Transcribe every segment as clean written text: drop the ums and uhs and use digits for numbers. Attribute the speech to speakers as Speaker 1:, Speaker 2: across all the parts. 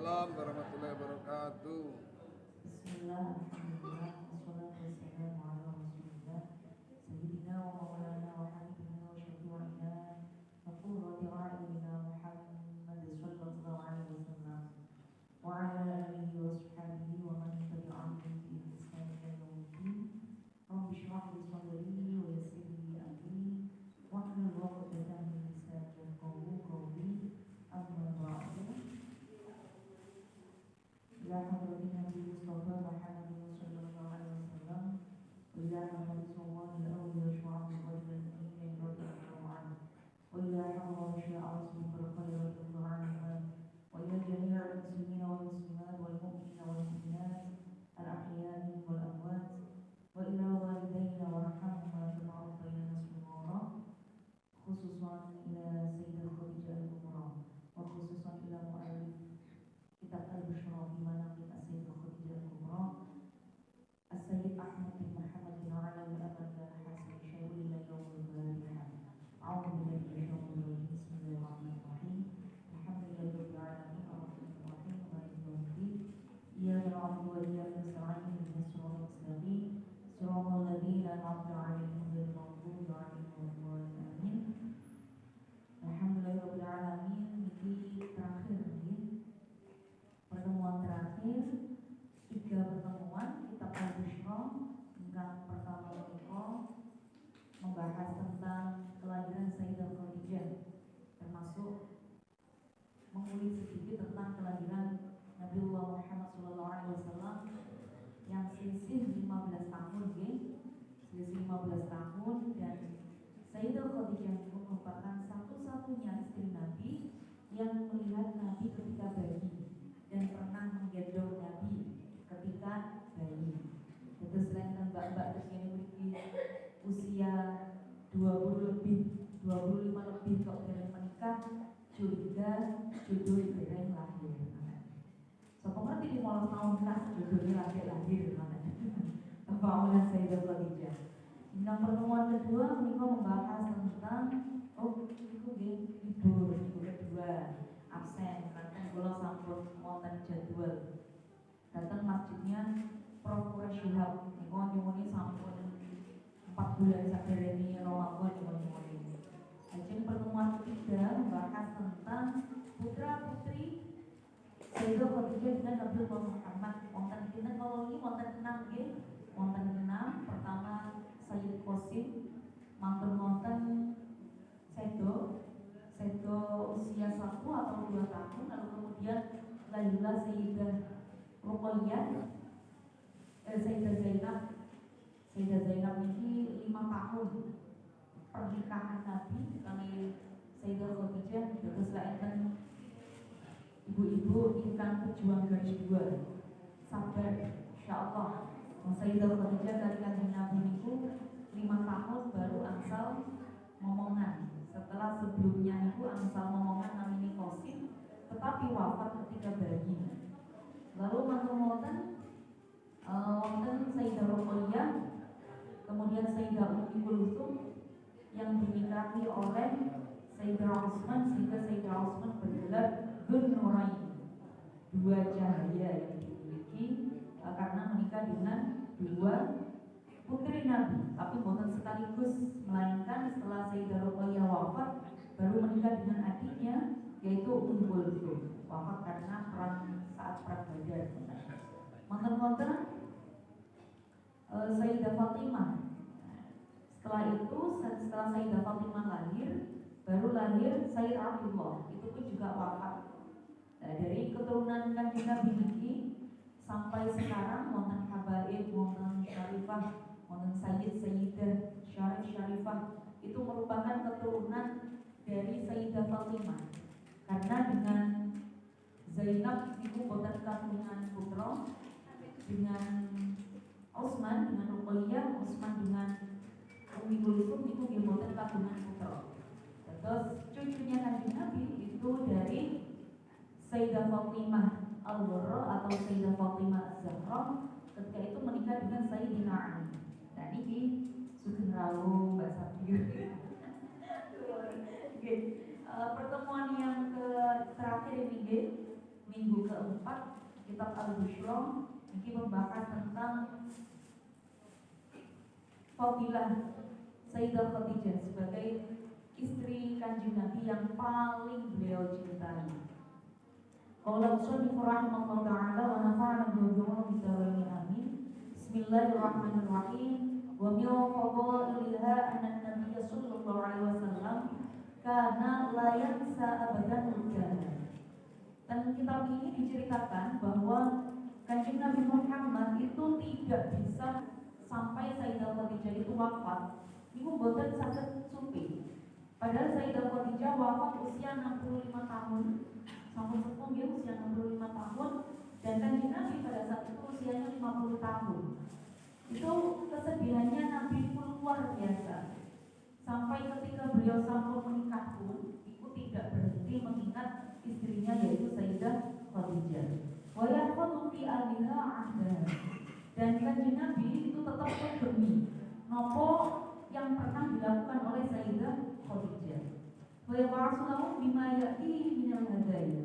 Speaker 1: Waalaikumsalam warahmatullahi wabarakatuh.
Speaker 2: Bismillah, alhamdulillah, wassalatu wassalamu ala rasulillah Sayyidina wa maulana wa habibina wa syafi'ina wa qurrati a'yunina Muhammad sallallahu alaihi wasallam wa ala alihi wa sahbihi wa man tabi'ahum bi ihsan ila yaumiddin. Rabbi shrah li sadri wa yassir li amri wahlul 'uqdatam min lisani yafqahu qawli. Amma ba'du. Ya hadratin Nabi Mustafa Muhammad sallallahu alaihi wasallam wa ila Muhammad sallallahu alaihi wa syu'ab al-mu'minin radhiyallahu anhu wa ila hadratin syi'a rasulullah radhiyallahu anhu wa ila jami'il muslimin wal muslimat wal mu'minina wal mu'minat al-ahya'i wal amwat wa ila walidayna warhamhuma kama rabbayana saghira, khususan ila Sayyidah Khadijah al-Kubra wa khususan ila mu'allif kitab Al-Bushra fi Manaqib As-Sayyidah Khadijah al-Kubra As-Sayyid Ahmad bin Muhammad bin Alawi al-Abdal Hasan Syai'ul ila yaumil qiyamah. A'udzu billahi minasyaitonir rajim. Bismillahirrahmanirrahim. Alhamdulillahi rabbil alamin arrahmanir rahim maliki yaumiddin. Iyyaka na'budu wa iyyaka nasta'in ihdinas siratal mustaqim siratal ladzina an'amta 'alaihim ghairil maghdubi 'alaihim waladdallin. Alhamdulillahi rabbil alamin. Iki terakhir nggih. Pertemuan terakhir 3 pertemuan kitab Al-Bushra ingkang pertama menika membahas tentang kelahiran Sayyidah Khadijah, termasuk mengulik sedikit tentang kelahiran Nabiullah Muhammad sallallahu alaihi wasallam yang selisih 15 tahun nggih. Selisih 15 tahun, dan Sayyidah Khadijah itu merupakan satu-satunya istri Nabi yang melihat Nabi ketika bayi dan pernah menggendong Nabi ketika bayi. Terus selain mbak-mbak terus ini memiliki usia 20 lebih, 25 lebih kok dereng menikah, juga judul dereng lahir. Sopo ngerti 15 tahun kan judulnya lahir mana? Kepaulan Sayyidah Khadijah. Yang pertemuan kedua menika membahas tentang itu libur minggu kedua absen karena kula sampun wonten jadwal datang masjidnya Prof. Syihab niku nyuwuni sampun 4 bulan saderenge Ramadan nyuwuni. Lajeng pertemuan ketiga membahas tentang putra putri Sayyidah Khadijah dengan Nabi Muhammad. Wonten pinten kalau ini wonten 6 nggih. Wonten 6. Pertama Sayyid Qasim, mangken wonten Sedo usia 1 atau 2 tahun, lalu kemudian lahirlah Sayyidah Ruqayyah, Sayyidah Zainab ini 5 tahun pernikahan Nabi kali Sayyidah Khadijah. Terus enten ibu-ibu ingkang pejuang garis 2 sabar insyaallah. Sayyidah Khadijah kali kanjeng Nabi niku 5 tahun baru angsal momongan. Setelah sebelumnya itu angsal momongan namanya Qasim, tetapi wafat ketika bayi. Lalu wonten Sayyidah Ruqayyah, kemudian Sayyidah Ummi Kulthum yang dinikahi oleh Sayyidah Utsman, sehingga Sayyidah Utsman bergelar Dzun-Nurain, 2 cahaya yang dimiliki karena menikah dengan 2 putri Nabi, tapi bukan sekaligus, melainkan setelah Sayyidah Ruqayyah wafat baru menikah dengan adiknya yaitu Ummu Kulthum, wafat karena saat perang Badar. Mangken-mangken Sayyidah Fatimah. Setelah itu, setelah Sayyidah Fatimah lahir, baru lahir Sayyid Abdullah, itu pun juga wafat. Nah, dari keturunan kanjeng Nabi niki sampai sekarang wonten habaib, wonten syarifah, wonten Sayyidah Syarifah, itu merupakan keturunan dari Sayyidah Fatimah. Karena dengan Zainab ibu boten kagungan putra, dengan Utsman, dengan Ruqayyah, Utsman dengan Ummi Kulthum itu nggih boten kagungan putra. Terus cucunya kanjeng Nabi itu dari Sayyidah Fatimah Al-Zahra atau Sayyidah Fatimah Az-Zahra, ketika itu menikah dengan Sayyidina Ali. Nah niki sugeng rawuh Mbak Sabir. Pertemuan yang terakhir ini minggu keempat kitab Al-Busyra ini membahas tentang fadilah Sayyidah Khadijah sebagai istri Kanjeng Nabi yang paling beliau cintai. Qala musannif rahimahullah ta'ala wa nafa'ana bihi amin. Bismillahirrahmanirrahim. Wa min fadailiha anna an-nabiy sallallahu alaihi wasallam kana la yansa abadan ujana. Dan kitab ini diceritakan bahwa Kanjeng Nabi Muhammad itu tidak bisa sampai Sayyidah Khadijah itu wafat. Ibu boten saged supi. Padahal Sayyidah Khadijah wafat usia 65 tahun. Sampun sepuh dia usia 65 tahun dan Kanjeng Nabi pada saat itu usianya 50 tahun. Itu kesedihannya Nabi itu luar biasa. Sampai ketika beliau sampun menikah pun, itu tidak berhenti mengingat istrinya yaitu Sayyidah Khadijah. Wa yahfadhu fi aliha ahdah. Dan Kanjeng Nabi itu tetap berdemi nopo yang pernah dilakukan oleh Sayyidah Khadijah. Wa yab'atsuhu bima ya'ti minal hadaya.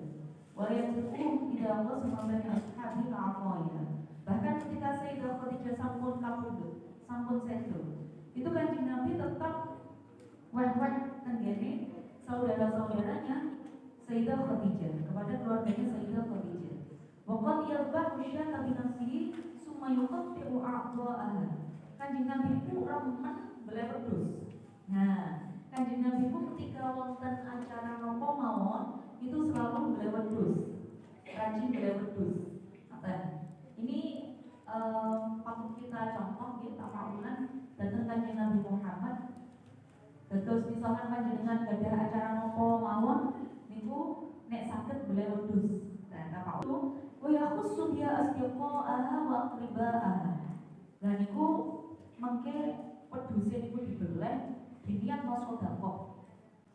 Speaker 2: Wa yarzuquhum ila wasma'i ashabil aqaya. Bahkan ketika Sayyidah Khadijah sampun kapundhut, sampun sedo, itu Kanjeng Nabi tetap weh-weh tenggene saudara-saudaranya Sayyidah Khadijah, kepada keluarganya Sayyidah Khadijah. Wa qad yadhbahu syata bi nafsihi summa yuqatti'u a'dha'aha. Kanjeng Nabi itu remen beliau wedhus. Nah, Kanjeng Nabi itu ketika wonten acara nopo mawon itu selalu beliau wedhus. Rajin beliau wedhus. Ini patut kita contoh nggih tafaulan dhateng Kanjeng Nabi Muhammad. Terus misalkan panjenengan gadah acara nopo mawon niku nek saged beliau wedhus. Nah, tafaul wa yakhussu biha asdiqa'aha wa aqriba'aha. Lah niku mengke wedhuse niku dibeleh diniat mau sedekah.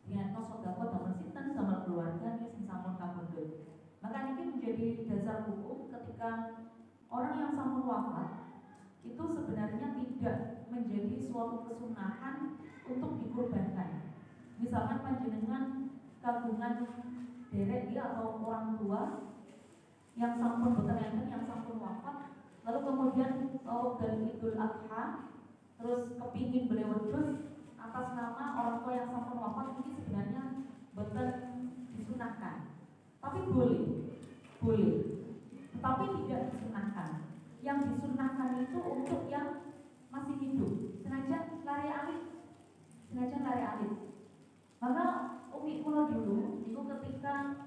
Speaker 2: Niat mau sedekah damel sinten damel keluarga sing sampun kapundhut. Maka ini menjadi dasar hukum ketika orang yang sampun wafat itu sebenarnya tidak menjadi suatu kesunahan untuk dikorbankan. Misalkan panjenengan kagungan derek dia atau orang tua yang sampun boten yang sampun wafat, lalu kemudian dari Idul Adha terus kepingin beliau wedhus atas nama orang tua yang sampun wafat, ini sebenarnya boten disunahkan. Tapi boleh, tetapi tidak disunahkan. Yang disunahkan itu untuk yang masih hidup, senajan lari alit. Maka umi kula dulu itu ketika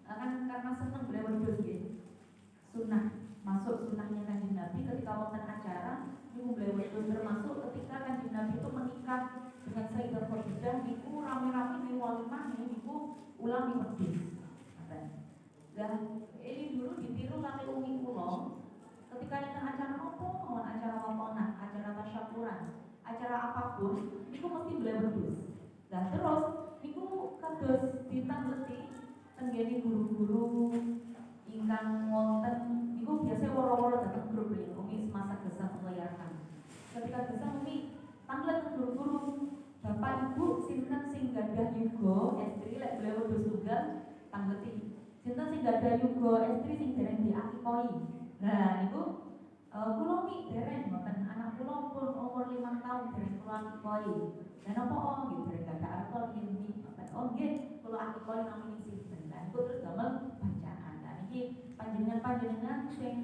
Speaker 2: kan karena senang beliau wedhus nggih. Masuk sunnahnya Kanjeng Nabi ketika wonten acara niku beliau wedhus, termasuk ketika Kanjeng Nabi itu menikah dengan Sayyidah Khadijah niku rame-rame di walimah niku ulang wedhus. Dan ini dulu ditiru kali umi kula ketika yang acara apa, acara watonah, acara tasyakuran, acara apapun, niku mesti beliau wedhus. Dan terus niku kados ditangleti tenggene guru-guru ingkang wonten niku biasa woro-woro dateng grup beliau umi semasa gesang melayakan. Ketika gesang umi tanglet guru-guru bapak ibu sinten sing gadah yuga estri lek beliau wedhus tunggal tangleti. Sinten sing gadah yuga estri sing dereng diakikoi. Nah niku kula mi dereng mboten anak kula pun umur 5 tahun dereng kula akikoi. Dan apa nggih dereng gadah arep ini mboten. Oh nggih kula akikoi namine sinten. Nah niku terus damel bacaan. Nah niki panjenengan sing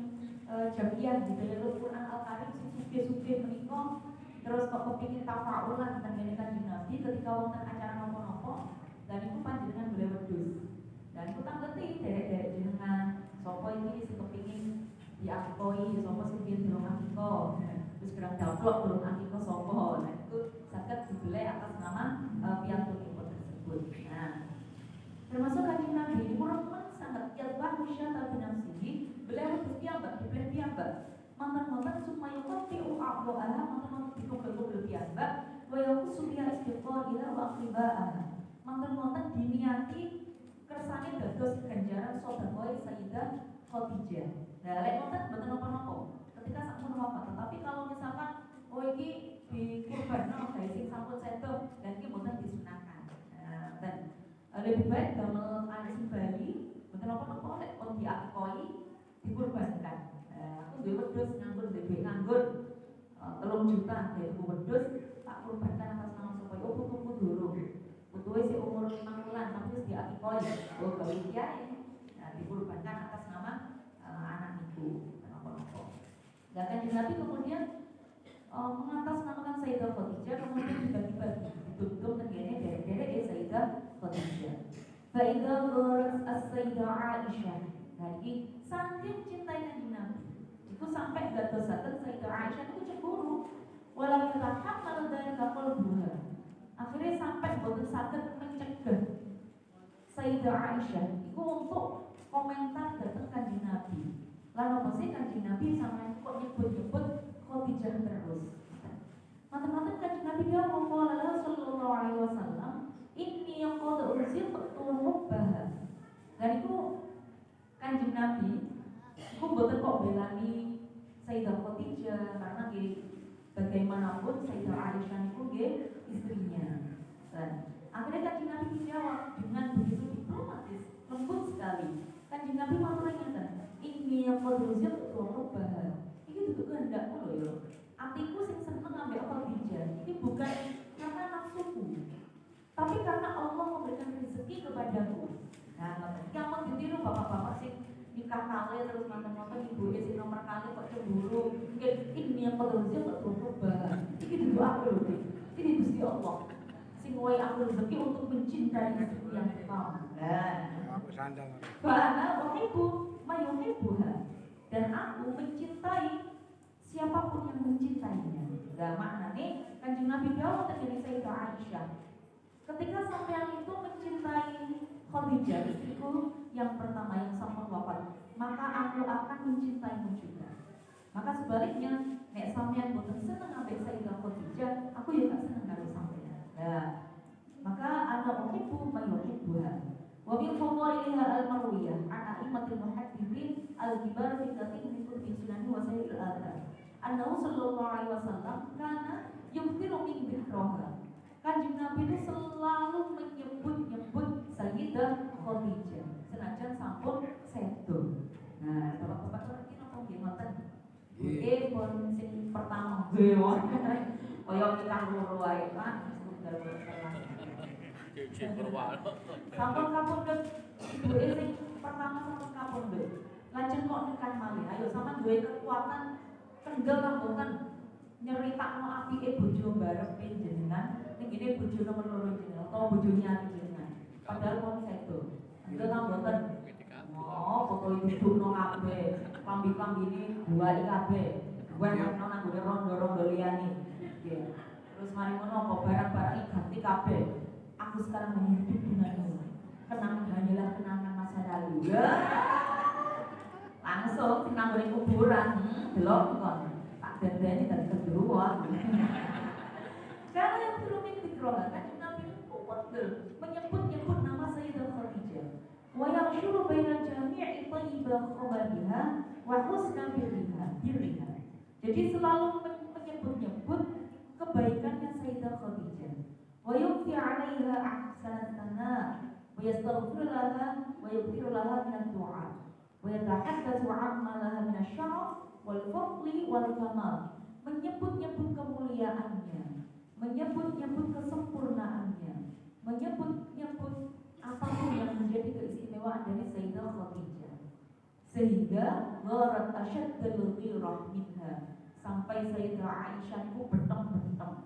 Speaker 2: jamiah gitu ya Al-Qur'an Al-Karim sing sugih-sugih menika terus kok kepingin tafaulan tentang Kanjeng Nabi ketika wonten acara napa-napa dan iku panjenengan beliau wedhus. Dan iku tangleti derek-derek jenengan sapa iki sing kepingin diakoi, sapa sing kepingin durung akiko. Terus gerang daplok durung akiko sapa. Nah itu saged dibeleh atas nama piyantunipun tersebut. Nah, termasuk Kanjeng Nabi niku remen sangat yalbah syata binafsihi, beliau wedhus piyambak, dibeleh piyambak. Mantan-mantan supaya kotiu a'dha'aha mantan-mantan dikumpul-kumpul piyambak wa yaqusu biha istiqaila wa aqriba'aha. Mantan-mantan diniati kersane dados ganjaran sedekah Sayyidah Khadijah. Nah, lek wonten mboten napa-napa ketika sampun wafat, tetapi kalau misalkan iki dikurbanno gawe sing sampun sedo dan iki mboten disunahkan. Dan lebih baik damel anak sing bayi mboten napa-napa lek pun juta dari wedhus tak kurbankan atas nama supaya putuku durung. Putuke sing umur 5 bulan tapi wis diakikoi. Oh gawe kiai. Nah, dikurbankan atas nama anak ibu apa-apa. Dan Kanjeng Nabi kemudian mengatasnamakan Sayyidah Khadijah kemudian dibagi-bagi ditutup tenggene derek-derek Sayyidah Khadijah. Faidah gharat as-Sayyidah Aisyah. Jadi saking cintai Kanjeng Nabi itu sampai dadosaken Sayyidah Aisyah itu cemburu. Walau yatahammal dzalika qalbuha. Akhirnya sampai boten saged mencegah Sayyidah Aisyah itu untuk komentar datang Kanjeng Nabi. Lalu pasti Kanjeng Nabi sama kok nyebut-nyebut Khadijah terus. Mata-mata Kanjeng Nabi dia ngomong sallallahu alaihi wasallam, "Inni qad ursiltu hubbaha." Dan itu Kanjeng Nabi iku boten kok belani Sayyidah Khadijah karena bagaimanapun Sayyidah Aisyah itu istrinya. Dan akhirnya Kanjeng Nabi dijawab dengan begitu diplomatis, lembut sekali. Kanjeng Nabi maturnya ini yang produsir untuk bahas. Ini itu kehendakmu loh ya. Atiku sing seneng ambek Khadijah. Ini bukan karena nafsuku, tapi karena Allah memberikan rezeki kepadaku. Nah, yang mau ditiru bapak-bapak sing nikah kali terus nonton-nonton ibu sing nomor kali kok cemburu. Mungkin ini yang produsir untuk bahas. Ini doa loh. Ini Gusti Allah. Sing wae aku rezeki untuk mencintai istri yang kau.
Speaker 1: Aku sandang.
Speaker 2: Karena wahibu mayuhibuha, dan aku mencintai siapapun yang mencintainya. Nah, maknanya Kanjeng Nabi dawuh dari Sayyidah Aisyah, ketika sampean itu mencintai Khadijah istriku yang pertama yang sampun wafat, maka aku akan mencintaimu juga. Maka sebaliknya, nek sampean boten seneng ambek Sayyidah Khadijah, aku juga seneng karo sampean. Nah, maka ana uhibbu mayuhibuha. Wa min fadhaiha al-marwiyah an a'immatil muhaddithin al-kibar fi katsir min kutubi sunan wa sahih al-athar. Annahu sallallahu alaihi wasallam kana yukthiru min dhikraha. Kanjeng Nabi itu selalu menyebut-nyebut Sayyidah Khadijah senajan sampun sedo. Nah, bapak-bapak ngerti napa nggih ngoten? Nggih pun sing pertama nggih wonten kaya nikah loro wae Pak. Sampun kapundhut ibuke sing pertama sampun kapundhut. Lajeng kok nikah malih. Ayo sampean duwe kekuatan kendel kampungan nyeritakno apike bojo bareng jenengan ning ngene bojo nomor loro jenengan utawa bojone ati jenengan. Padahal kon sedo. Kendel kampungan. Oh, foto itu no kabeh. Klambi-klambine buali kabeh. Gue nang nang rondo-rondo liyane. Nggih. Terus mari ngono apa barang-barang ganti kabeh. Aku sekarang menghidup denganmu. Kenangan hanyalah kenangan masa lalu. Langsung sing nang kuburan, delok kon. Tak dandani dari kedua. Karena yang turun dikroha kan Nabi itu menyebut-nyebut nama Sayyidah Khadijah. Wa yaqshuru bainal jami'i thayyibah khabariha wa husna birriha. Jadi selalu menyebut-nyebut kebaikannya Sayyidah Khadijah. Wa yuqti 'alaiha ahsanatana wa yastaghfir laha wa yughfir laha min ad-du'a wa yatahaddatsu 'amma laha min asy-syaraf wal fadli wal kamal. Menyebut-nyebut kemuliaannya, menyebut-nyebut kesempurnaannya, menyebut-nyebut apapun yang menjadi keistimewaan dari Sayyidah Khadijah, sehingga gharat asyaddal ghirah minha, sampai Sayyidah Aisyah itu beteng-beteng.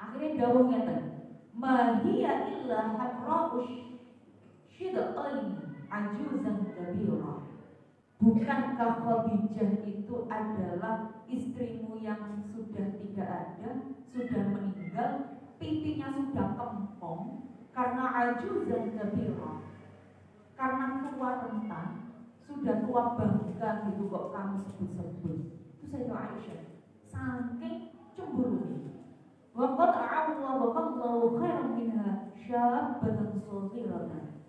Speaker 2: Akhirnya dawuh ngeten, ma hiya illa habra'ush shidqain ajuzan kabira. Bukankah Khadijah itu adalah istrimu yang sudah tidak ada, sudah meninggal, pipinya sudah kempong karena ajuzan kabira, karena tua renta, sudah tua bangka gitu kok kamu sebut-sebut. Itu Sayyidah Aisyah saking cemburu. Wa qad a'awwa wa qallahu khairan minha syabatan shaghiratan.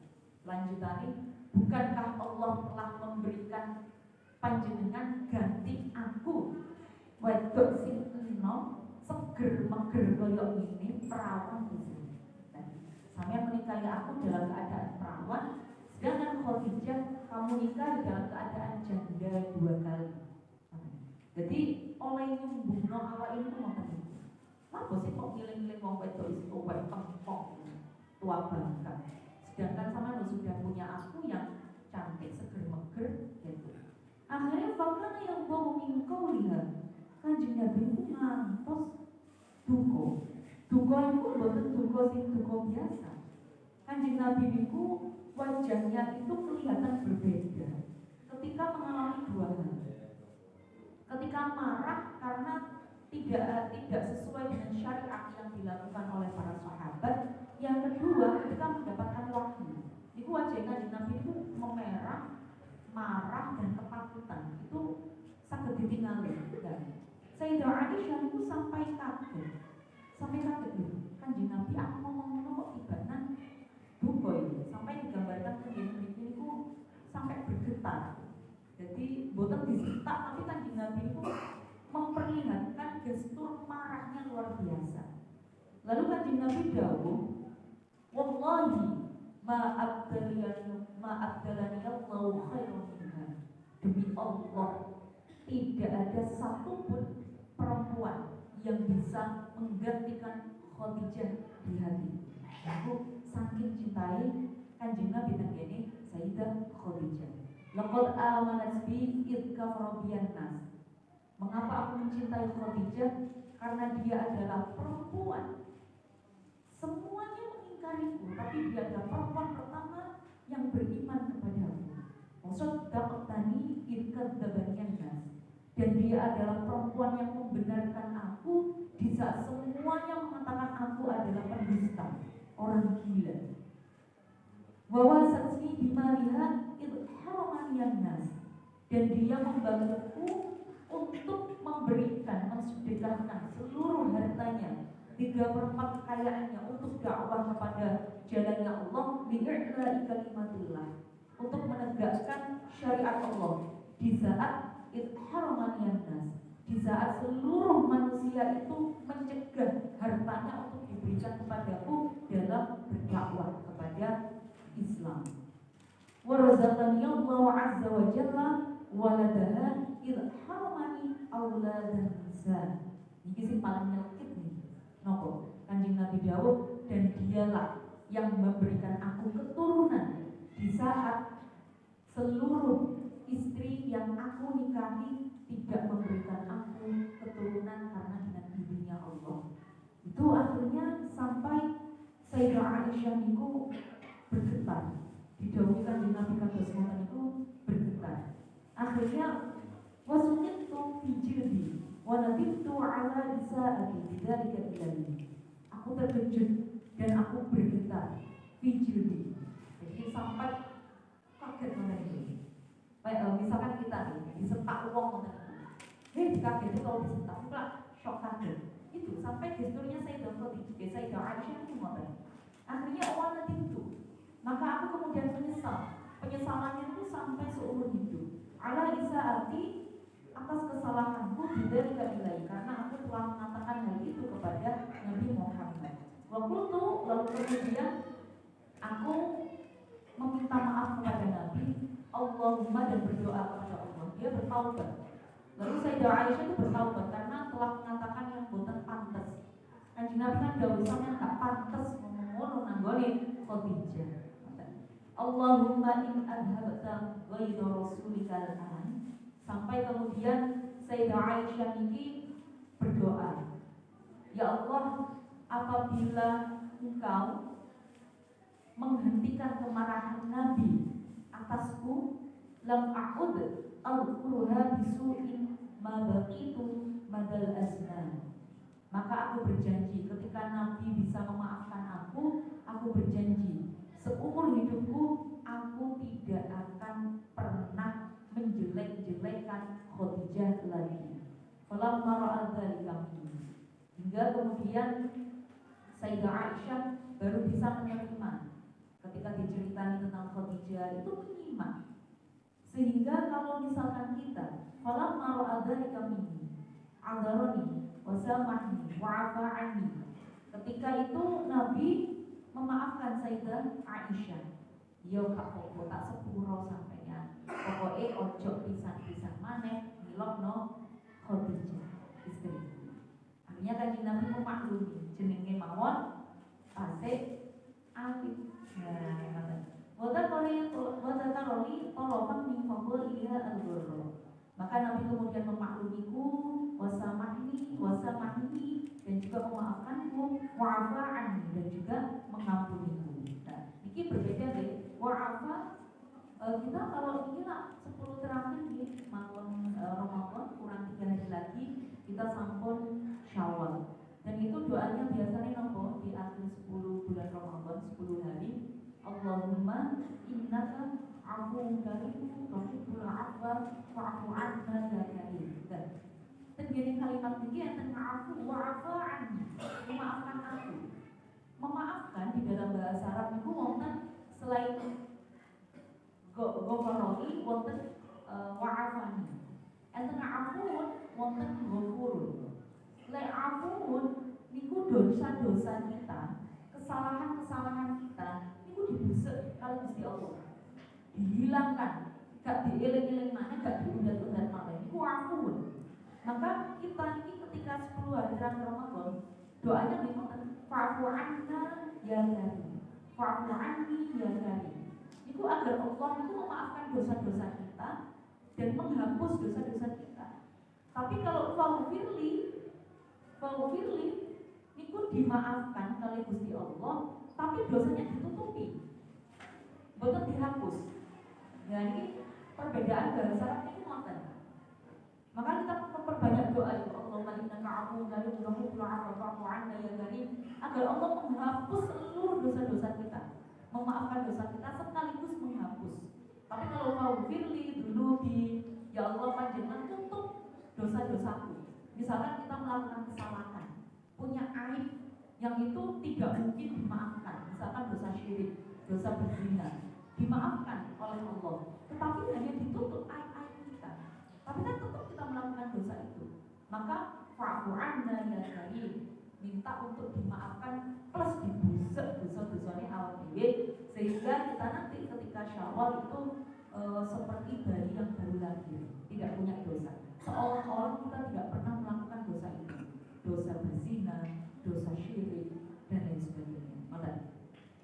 Speaker 2: Lanjutane, bukankah Allah telah memberikan panjenengan ganti aku wedok sing enom seger meger kaya ngene perawan di sini. Sampai menikahi aku dalam keadaan perawan, sedangkan Khadijah kamu nikah dalam keadaan janda 2 kali. Jadi oleh nyumbungno awake niku ngoten niku. Lapo sih kok ngiling-ngiling wong wedok iku wae kempong tua bangka. Sedangkan sama lo sudah punya aku yang cantik seger meger gitu. Akhirnya fakana yang bawa mingkau lihat Kanjeng Nabi itu ngantos duko. Duko itu bukan duko sing duko biasa. Kanjeng Nabi itu wajahnya itu kelihatan berbeda ketika mengalami dua hal. Ketika marah karena tidak sesuai dengan syariat yang dilakukan oleh para sahabat. Yang kedua, ketika mendapatkan wahyu. Itu wajah Kanjeng Nabi itu memerah, marah dan ketakutan. Itu sangat ditinggalin. Sayyidah Aisyah itu sampai kaget loh. Kanjeng Nabi aku ngomong kok tiba-tiba duko ini sampai digambarkan Kanjeng Nabi itu sampai bergetar. Jadi boten disentak tapi Kanjeng Nabi itu memperlihatkan gestur marahnya luar biasa. Lalu Kanjeng Nabi dawuh, wallahi ma'abdalani Allahu khairan minha. Demi Allah, tidak ada satupun perempuan yang bisa menggantikan Khadijah di hati. Aku saking cintai Kanjeng Nabi tengene Sayyidah Khadijah. Laqad amanat bi id kafarabiyan nas. Mengapa aku mencintai Khadijah? Karena dia adalah perempuan. Semuanya mengingkariku, tapi dia adalah perempuan pertama yang beriman kepadaku. Maksud dapat tani irkat dabanian nas. Dan dia adalah perempuan yang membenarkan aku di saat semuanya mengatakan aku adalah pendusta, orang gila. Wawasatni bimaliha idharamanian nas. Dan dia membantuku untuk memberikan, mensedekahkan seluruh hartanya, 3/4 kekayaannya untuk dakwah kepada jalannya Allah, li'la'i kalimatillah, untuk menegakkan syariat Allah di saat idharamanian nas, di saat seluruh manusia itu mencegah hartanya untuk diberikan kepadaku dalam berdakwah kepada Islam. Wa razaqani Allah azza wa jalla waladaha idharamani auladan nisa. Iki sing paling nyelkit nih. Nopo? Kanjeng Nabi Daud, dan dialah yang memberikan aku keturunan di saat seluruh istri yang aku nikahi tidak memberikan aku keturunan karena dengan izinnya Allah. Itu akhirnya sampai Sayyidah Aisyah niku bergetar. Didhawuhi Kanjeng Nabi kados ngoten niku bergetar. Akhirnya wasuqitu fi jildi wa nadibtu ala isaati bidzalika ilahi. Aku terkejut dan aku bergetar fi jildi. Jadi sampai kaget mengenai. Misalkan kita nih disepak uang mengenai, kaget itu kalau disepak, enggak shock kaget. Itu sampai gesturnya Sayyidah Aisyah itu ngoten. Akhirnya orang nanti itu, maka aku kemudian menyesal. Penyesalannya itu sampai seumur hidup. Ala isaati, atas kesalahanku bidzalika ilahi, karena aku telah mengatakan hal itu kepada Nabi Muhammad. Waktu itu lalu kemudian aku meminta maaf kepada Nabi Allahumma, dan berdoa kepada Allah. Dia bertaubat. Lalu Sayyidah Aisyah itu bertaubat karena telah mengatakan yang boten pantas. Kanjeng Nabi kan dawuh sampeyan gak pantas ngono nanggone Khadijah. Allahumma in adhabta ghaidha rasulika al-an. Sampai kemudian Sayyidah Aisyah ini berdoa, ya Allah, apabila engkau menghentikan kemarahan Nabi atasku, lam a'ud al-qurha bisu'in ma baqitu madal azman. Maka aku berjanji ketika Nabi bisa memaafkan aku berjanji seumur hidupku aku tidak akan pernah menjelek-jelekan Khadijah lagi. Falamma ra'a dzalika, hingga kemudian Sayyidah Aisyah baru bisa menerima ketika diceritani tentang Khadijah itu menyimak. Sehingga kalau misalkan kita falamma ra'a dzalika minni adarani wa samahni wa 'afa 'anni, ketika itu Nabi memaafkan Sayyidah Aisyah. Yo kak pokok tak sepuro sampeyan. Pokoke ojo pisan-pisan maneh milokno Khadijah. Kanjeng Nabi memaklumi jenenge mawon tasik alit. Nah, ngoten. Wata karoli tolofan min faqul iya al-ghurra. Maka Nabi kemudian memaklumiku, wasamahni, dan juga memaafkanku, wa'afa anni, dan juga mengampuniku. Nah, ini berbeda deh. Wa'afa, kita kalau ini lah 10 terakhir di malam Ramadan, kurang 3 hari lagi kita sampun Syawal. Dan itu doanya biasanya nopo di akhir 10 bulan Ramadan, 10 hari. Allahumma innaka afuwwun karim tuhibbul afwa fa'fu 'anna ya karim. Dan gini kalimat ini enten ma'afu wa'afa anni, memaafkan aku. Memaafkan di dalam bahasa Arab itu wonten selain gofaroni wonten wa'afani. Enten afuwun wonten ghafurun. Lek afuwun niku dosa-dosa kita, kesalahan-kesalahan kita niku dibusek kalau Gusti Allah. Dihilangkan, gak dieling-eling mana, gak diundat-undat mana. Niku afuwun. Maka kita ini ketika 10 hari terakhir Ramadan, doanya memang fa'fu 'anna ya karim. Fa'fu 'anni ya karim. Itu agar Allah itu memaafkan dosa-dosa kita dan menghapus dosa-dosa kita. Tapi kalau faghfirli itu dimaafkan oleh Gusti Allah, tapi dosanya ditutupi, bukan dihapus. Nah ini perbedaan bahasa Arab ini ngoten. Maka kita memperbanyak doa itu, Allahumma innaka 'afuwwun karim tuhibbul 'afwa fa'fu 'anna ya karim, agar Allah menghapus seluruh dosa-dosa kita, memaafkan dosa kita sekaligus menghapus. Tapi kalau faghfirli dunubi, ya Allah panjenengan tutup dosa-dosaku. Misalkan kita melakukan kesalahan, punya aib yang itu tidak mungkin dimaafkan, misalkan dosa syirik, dosa berzina, dimaafkan oleh Allah, tetapi hanya ditutup aib-aib kita. Tapi kan tetap kita melakukan dosa itu. Maka fa'fu 'anna ya karim, minta untuk dimaafkan plus dibusek dosa-dosanya awal dhewe, sehingga kita nanti ketika Syawal itu seperti bayi yang baru lahir, tidak punya dosa. Seolah-olah kita tidak pernah melakukan dosa itu, dosa berzina, dosa syirik, dan lain sebagainya.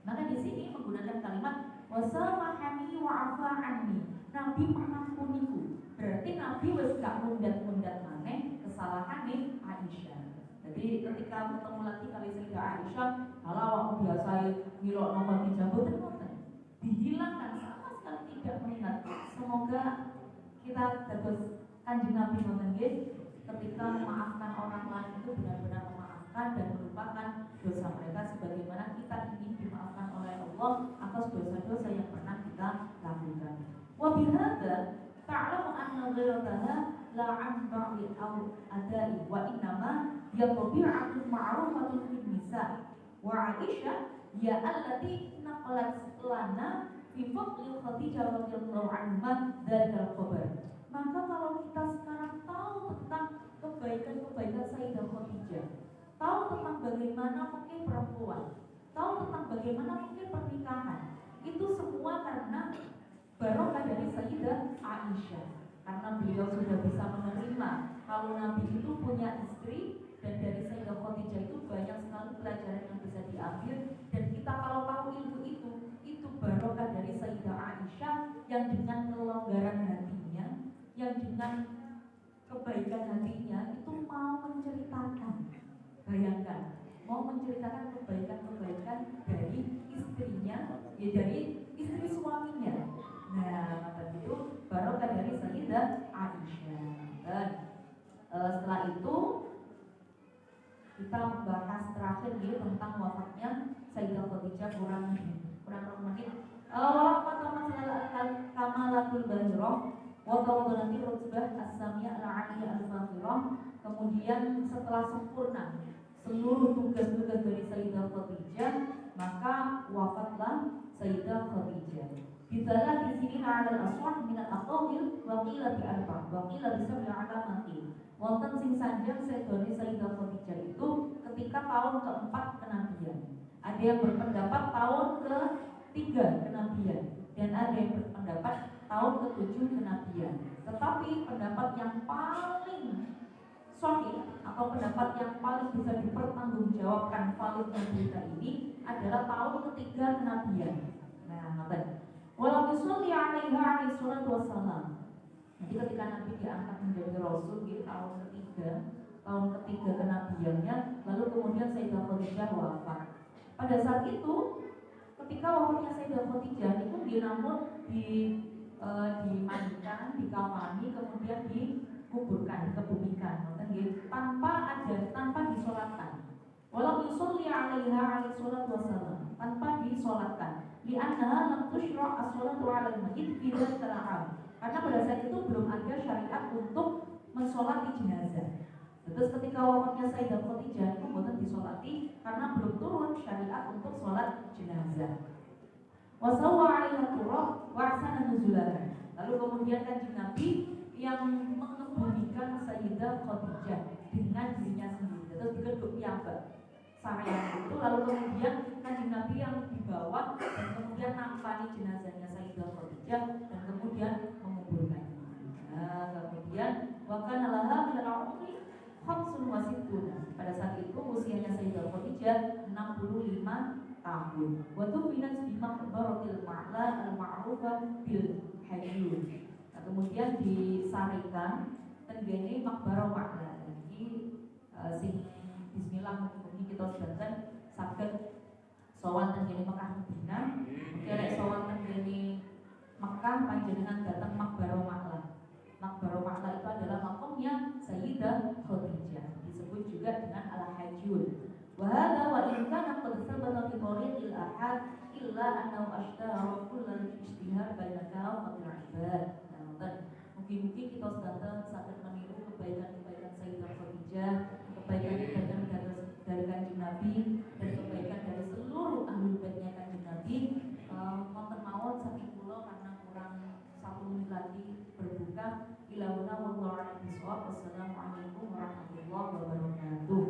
Speaker 2: Maka di sini menggunakan kalimat wasamahani wa'afa anni. Nabi mengampuniku. Berarti Nabi wis gak mundat-mundat maneh kesalahane Aisyah. Jadi ketika ketemu lagi kali Sayyidah Aisyah, kalau awak biasa ngilokno Khadijah boten dihilangkan, sama sekali tidak mengingat. Semoga kita terus Kanjeng Nabi mengenai ketika memaafkan orang lain itu benar-benar memaafkan dan melupakan dosa mereka sebagaimana kita ingin dimaafkan oleh Allah atas dosa-dosa yang pernah kita lakukan. Wa bihadza ta'lamu anna ghayrataha la 'an ba'il aw adai wa innama ya tabi'atun ma'rufatun fil nisa wa Aisyah ya allati naqalat lana fi fadli Khadijah radhiyallahu anha dzalika khabar. Maka kalau kita sekarang tahu tentang kebaikan-kebaikan Sayyidah Khadijah, tahu tentang bagaimana mungkin perempuan, tahu tentang bagaimana mungkin pernikahan, itu semua karena barokah dari Sayyidah Aisyah. Karena beliau sudah bisa menerima kalau Nabi itu punya istri, dan dari Sayyidah Khadijah itu banyak sekali pelajaran yang bisa diambil. Dan kita kalau tahu ilmu itu barokah dari Sayyidah Aisyah yang dengan kelonggaran hatinya, yang dengan kebaikan hatinya itu mau menceritakan, bayangkan, mau menceritakan kebaikan-kebaikan dari istrinya, ya dari istri suaminya. Nah, maka itu barokah dari Sayyidah Aisyah. Dan setelah itu kita membahas terakhir dia tentang wafatnya Sayyidah Khadijah kurang menit. Wafat kamalatul bahirah wa tawaddanati rutbah as-samiyah al-'aliyah al-fakhirah. Kemudian setelah sempurna seluruh tugas-tugas dari Sayyidah Khadijah, maka wafatlah Sayyidah Khadijah. Bisalah di sini ada aswah minat aqawil wa qila bi arba' wa qila bi sab'i alamati. Wonten sing sanjang sedone Sayyidah Khadijah itu ketika tahun keempat kenabian. Ada yang berpendapat tahun ke-3 kenabian dan ada yang berpendapat tahun ke-7 kenabian. Tetapi pendapat yang paling sahih atau pendapat yang paling bisa dipertanggungjawabkan validnya berita ini adalah tahun ketiga kenabian. Nah, ngapain? Walau yusolli alaiha alaihi salatu wassalam. Jadi ketika Nabi diangkat menjadi Rasul di tahun ketiga kenabiannya, lalu kemudian Sayyidah Khadijah wafat. Pada saat itu, ketika wafatnya Sayyidah Khadijah itu dia namun dimandikan, dikafani, kemudian dikuburkan, dikebumikan, tanpa disolatkan. Walau yusolli alaiha alaihi salatu wassalam, tanpa disolatkan. Li'annaha lam tusyra' as-salatu 'alal mayyit fi dzalika al-'am. Karena pada saat itu belum ada syariat untuk mensolati jenazah. Terus ketika wafatnya Sayyidah Khadijah itu bukan disolati karena belum turun syariat untuk sholat jenazah. Wasawwa 'alaiha turab wa ahsana nuzulaha. Lalu kemudian Kanjeng Nabi yang mengebumikan Sayyidah Khadijah dengan dirinya sendiri. Terus digeduk piyambak sarean itu, lalu kemudian Kanjeng Nabi yang dibawa dan kemudian nampani jenazahnya Sayyidah Khadijah dan kemudian menguburkannya. Nah, kemudian wa kana laha min al-'umri 65. Pada saat itu usianya Sayyidah Khadijah 65 tahun. Wa tufinat bi maqbaratil ma'la al-ma'rufah bil hayyun. Nah, kemudian disarikan tenggene makbaro ma'la. Jadi sing bismillah mugi kita sedanten saged sowan tenggene Mekah Madinah. Kelek sowan tenggene Mekah panjenengan datang makbaro ma'la. Makbaro ma'la itu adalah makamnya Sayyidah Khadijah. Disebut juga dengan al-hajjun. Wa hadha wa in kana qad thabata fi tariqil ahad illa annahu ashtara kullal ijtihad baina karamatil ibad. Mungkin kita sedang saged meniru kebaikan-kebaikan Sayyidah Khadijah, kebaikan-kebaikan dari Kanjeng Nabi dan kebaikan dari seluruh ahli baitnya Kanjeng Nabi. Wonten mawon saking kula karena kurang 1 menit lagi berbuka. Ilahuna wallahu a'lam bishawab. Wassalamualaikum warahmatullahi wabarakatuh.